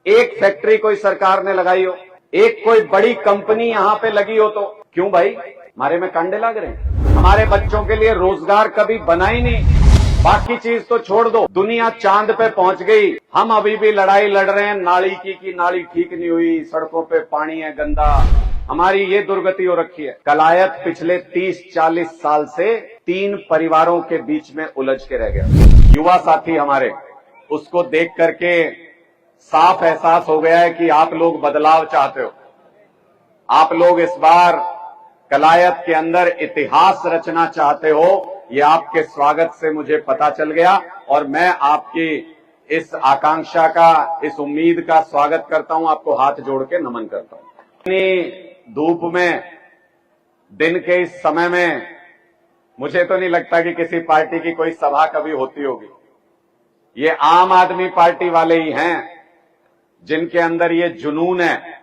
एक फैक्ट्री कोई सरकार ने लगाई हो, एक कोई बड़ी कंपनी यहां पे लगी हो, तो क्यों भाई हमारे में कांडे लग रहे हैं? हमारे बच्चों के लिए रोजगार कभी बना ही नहीं। बाकी चीज तो छोड़ दो, दुनिया चांद पे पहुंच गई, हम अभी भी लड़ाई लड़ रहे हैं नाली की नाली ठीक नहीं हुई, सड़कों पे पानी है गंदा। हमारी ये दुर्गति हो रखी है। कलायत पिछले 30-40 साल से 3 परिवारों के बीच में उलझ के रह गया। युवा साथी हमारे, उसको देख करके साफ एहसास हो गया है कि आप लोग बदलाव चाहते हो। आप लोग इस बार कलायत के अंदर इतिहास रचना चाहते हो, ये आपके स्वागत से मुझे पता चल गया और मैं आपकी इस आकांक्षा का, इस उम्मीद का स्वागत करता हूं, आपको हाथ जोड़ के नमन करता हूं। इतनी धूप में, दिन के इस समय में मुझे तो नहीं लगता कि किसी पार्टी की कोई सभा कभी होती होगी। ये आम आदमी पार्टी वाले ही हैं जिनके अंदर ये जुनून है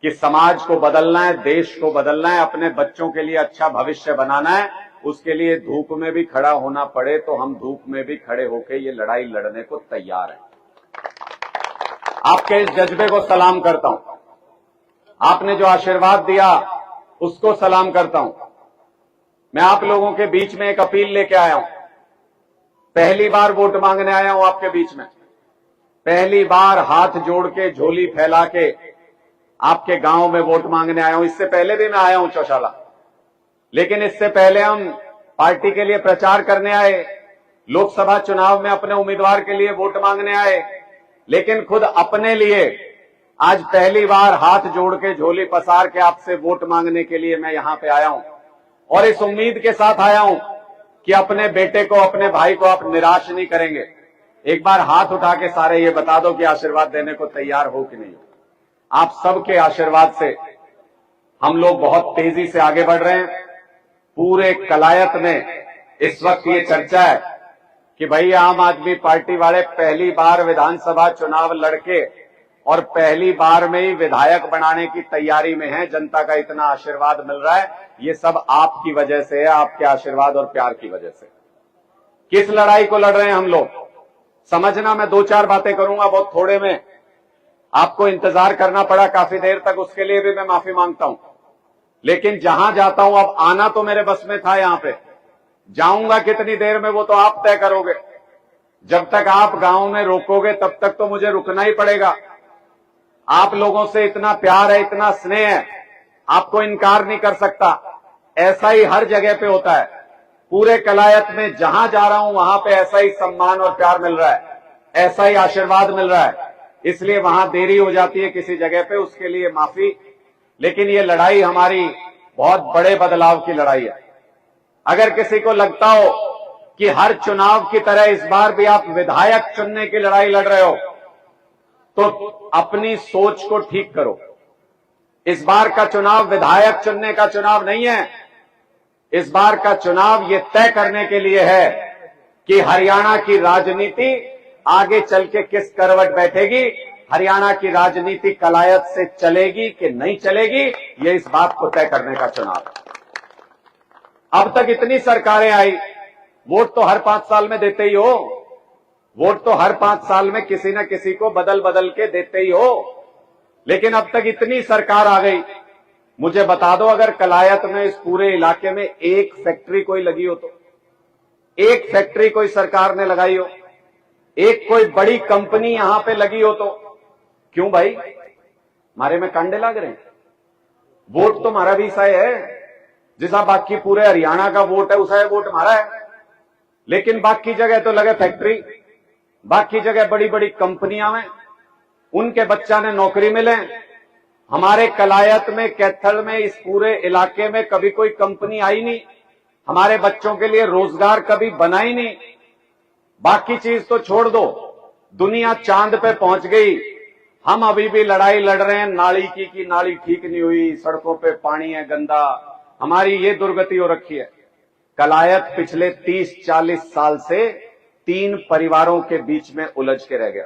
कि समाज को बदलना है, देश को बदलना है, अपने बच्चों के लिए अच्छा भविष्य बनाना है। उसके लिए धूप में भी खड़ा होना पड़े तो हम धूप में भी खड़े होकर ये लड़ाई लड़ने को तैयार हैं। आपके इस जज्बे को सलाम करता हूं। आपने जो आशीर्वाद दिया उसको सलाम करता हूं। मैं आप लोगों के बीच में एक अपील लेके आया हूं। पहली बार वोट मांगने आया हूं आपके बीच में। पहली बार हाथ जोड़ के, झोली फैला के आपके गांव में वोट मांगने आया हूं। इससे पहले भी मैं आया हूं चौशाला, लेकिन इससे पहले हम पार्टी के लिए प्रचार करने आए, लोकसभा चुनाव में अपने उम्मीदवार के लिए वोट मांगने आए, लेकिन खुद अपने लिए आज पहली बार हाथ जोड़ के, झोली पसार के आपसे वोट मांगने के लिए मैं यहां पे आया हूं। और इस उम्मीद के साथ आया हूं कि अपने बेटे को, अपने भाई को आप निराश नहीं करेंगे। एक बार हाथ उठा के सारे ये बता दो कि आशीर्वाद देने को तैयार हो कि नहीं। आप सबके आशीर्वाद से हम लोग बहुत तेजी से आगे बढ़ रहे हैं। पूरे कलायत में इस वक्त ये चर्चा है कि भाई आम आदमी पार्टी वाले पहली बार विधानसभा चुनाव लड़के और पहली बार में ही विधायक बनाने की तैयारी में हैं। जनता का इतना आशीर्वाद मिल रहा है, ये सब आपकी वजह से है, आपके आशीर्वाद और प्यार की वजह से। किस लड़ाई को लड़ रहे हैं हम लोग, समझना। मैं 2-4 बातें करूंगा बहुत थोड़े में। आपको इंतजार करना पड़ा काफी देर तक, उसके लिए भी मैं माफी मांगता हूं। लेकिन जहां जाता हूं, अब आना तो मेरे बस में था, यहां पे जाऊंगा कितनी देर में वो तो आप तय करोगे। जब तक आप गांव में रोकोगे तब तक तो मुझे रुकना ही पड़ेगा। आप लोगों से इतना प्यार है, इतना स्नेह है, आपको इनकार नहीं कर सकता। ऐसा ही हर जगह पे होता है। पूरे कलायत में जहां जा रहा हूं वहां पे ऐसा ही सम्मान और प्यार मिल रहा है, ऐसा ही आशीर्वाद मिल रहा है। इसलिए वहां देरी हो जाती है किसी जगह पे, उसके लिए माफी। लेकिन ये लड़ाई हमारी बहुत बड़े बदलाव की लड़ाई है। अगर किसी को लगता हो कि हर चुनाव की तरह इस बार भी आप विधायक चुनने की लड़ाई लड़ रहे हो, तो अपनी सोच को ठीक करो। इस बार का चुनाव विधायक चुनने का चुनाव नहीं है। इस बार का चुनाव ये तय करने के लिए है कि हरियाणा की राजनीति आगे चल के किस करवट बैठेगी। हरियाणा की राजनीति कलायत से चलेगी कि नहीं चलेगी, ये इस बात को तय करने का चुनाव है। अब तक इतनी सरकारें आई, वोट तो हर 5 साल में देते ही हो। वोट तो हर 5 साल में किसी न किसी को बदल बदल के देते ही हो। लेकिन अब तक इतनी सरकार आ गई, मुझे बता दो अगर कलायत में, इस पूरे इलाके में एक फैक्ट्री कोई लगी हो, तो एक फैक्ट्री कोई सरकार ने लगाई हो, एक कोई बड़ी कंपनी यहां पे लगी हो, तो क्यों भाई हमारे में कांडे लग रहे हैं? वोट तो हमारा भी ऐसा है, जैसा बाकी पूरे हरियाणा का वोट है उसा वोट हमारा है। लेकिन बाकी जगह तो लगे फैक्ट्री, बाकी जगह बड़ी बड़ी कंपनियां में, उनके बच्चा ने नौकरी मिले। हमारे कलायत में, कैथल में, इस पूरे इलाके में कभी कोई कंपनी आई नहीं। हमारे बच्चों के लिए रोजगार कभी बना ही नहीं। बाकी चीज तो छोड़ दो, दुनिया चांद पे पहुंच गई, हम अभी भी लड़ाई लड़ रहे हैं नाली की नाली ठीक नहीं हुई, सड़कों पे पानी है गंदा। हमारी ये दुर्गति हो रखी है। कलायत पिछले 30-40 साल से 3 परिवारों के बीच में उलझ के रह गया।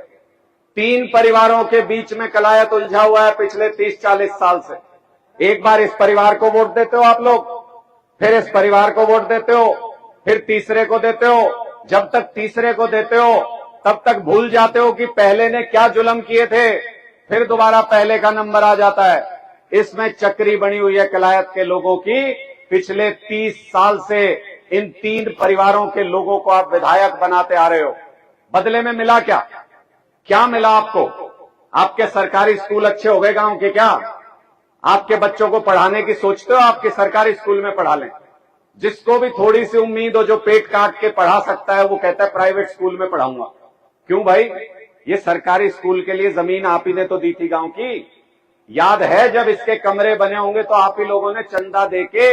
3 परिवारों के बीच में कलायत उलझा हुआ है पिछले 30-40 साल से। एक बार इस परिवार को वोट देते हो आप लोग, फिर इस परिवार को वोट देते हो, फिर तीसरे को देते हो। जब तक तीसरे को देते हो तब तक भूल जाते हो कि पहले ने क्या जुल्म किए थे। फिर दोबारा पहले का नंबर आ जाता है। इसमें चक्री बनी हुई है कलायत के लोगों की। पिछले 30 साल से इन 3 परिवारों के लोगों को आप विधायक बनाते आ रहे हो। बदले में मिला क्या? क्या मिला आपको? आपके सरकारी स्कूल अच्छे हो गए गांव के क्या? आपके बच्चों को पढ़ाने की सोचते हो आपके सरकारी स्कूल में पढ़ा लें? जिसको भी थोड़ी सी उम्मीद हो, जो पेट काट के पढ़ा सकता है, वो कहता है प्राइवेट स्कूल में पढ़ाऊंगा। क्यों भाई? ये सरकारी स्कूल के लिए जमीन आप ही ने तो दी थी गांव की। याद है जब इसके कमरे बने होंगे तो आप ही लोगों ने चंदा देके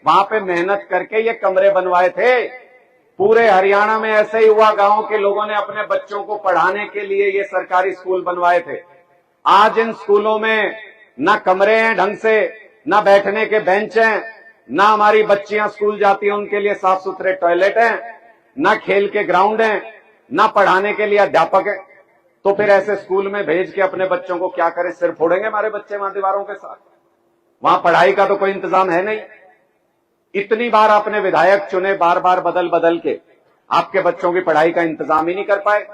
वहां पे मेहनत करके ये कमरे बनवाए थे। पूरे हरियाणा में ऐसे ही हुआ, गांव के लोगों ने अपने बच्चों को पढ़ाने के लिए ये सरकारी स्कूल बनवाए थे। आज इन स्कूलों में ना कमरे हैं ढंग से, ना बैठने के बेंच हैं, ना हमारी बच्चियां स्कूल जाती हैं उनके लिए साफ सुथरे टॉयलेट हैं, ना खेल के ग्राउंड हैं, ना पढ़ाने के लिए अध्यापक है। तो फिर ऐसे स्कूल में भेज के अपने बच्चों को क्या करें? सिर फोड़ेंगे हमारे बच्चे वहां दीवारों के साथ? वहां पढ़ाई का तो कोई इंतजाम है नहीं। इतनी बार आपने विधायक चुने, बार बार बदल बदल के, आपके बच्चों की पढ़ाई का इंतजाम ही नहीं कर पाए।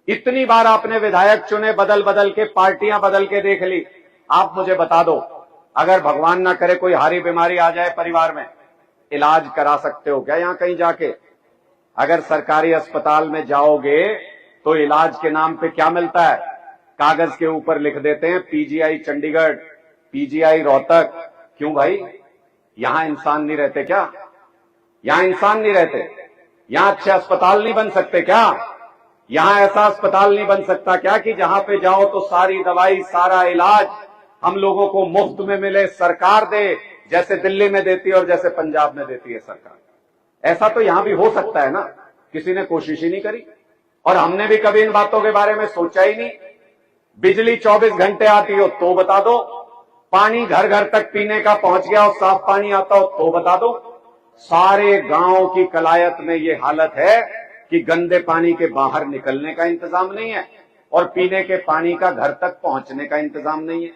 इतनी बार आपने विधायक चुने, बदल बदल के, पार्टियां बदल के देख ली। आप मुझे बता दो, अगर भगवान ना करे कोई हारी बीमारी आ जाए परिवार में, इलाज करा सकते हो क्या यहां कहीं जाके? अगर सरकारी अस्पताल में जाओगे तो इलाज के नाम पे क्या मिलता है? कागज के ऊपर लिख देते हैं पीजीआई चंडीगढ़, पीजीआई रोहतक। क्यों भाई? यहां इंसान नहीं रहते क्या? यहां इंसान नहीं रहते? यहां अच्छे अस्पताल नहीं बन सकते क्या? यहां ऐसा अस्पताल नहीं बन सकता क्या कि जहां पे जाओ तो सारी दवाई, सारा इलाज हम लोगों को मुफ्त में मिले, सरकार दे, जैसे दिल्ली में देती है और जैसे पंजाब में देती है सरकार? ऐसा तो यहां भी हो सकता है ना। किसी ने कोशिश ही नहीं करी और हमने भी कभी इन बातों के बारे में सोचा ही नहीं। बिजली 24 घंटे आती हो तो बता दो, पानी घर घर तक पीने का पहुंच गया और साफ पानी आता हो तो बता दो। सारे गांव की कलायत में ये हालत है कि गंदे पानी के बाहर निकलने का इंतजाम नहीं है और पीने के पानी का घर तक पहुंचने का इंतजाम नहीं है।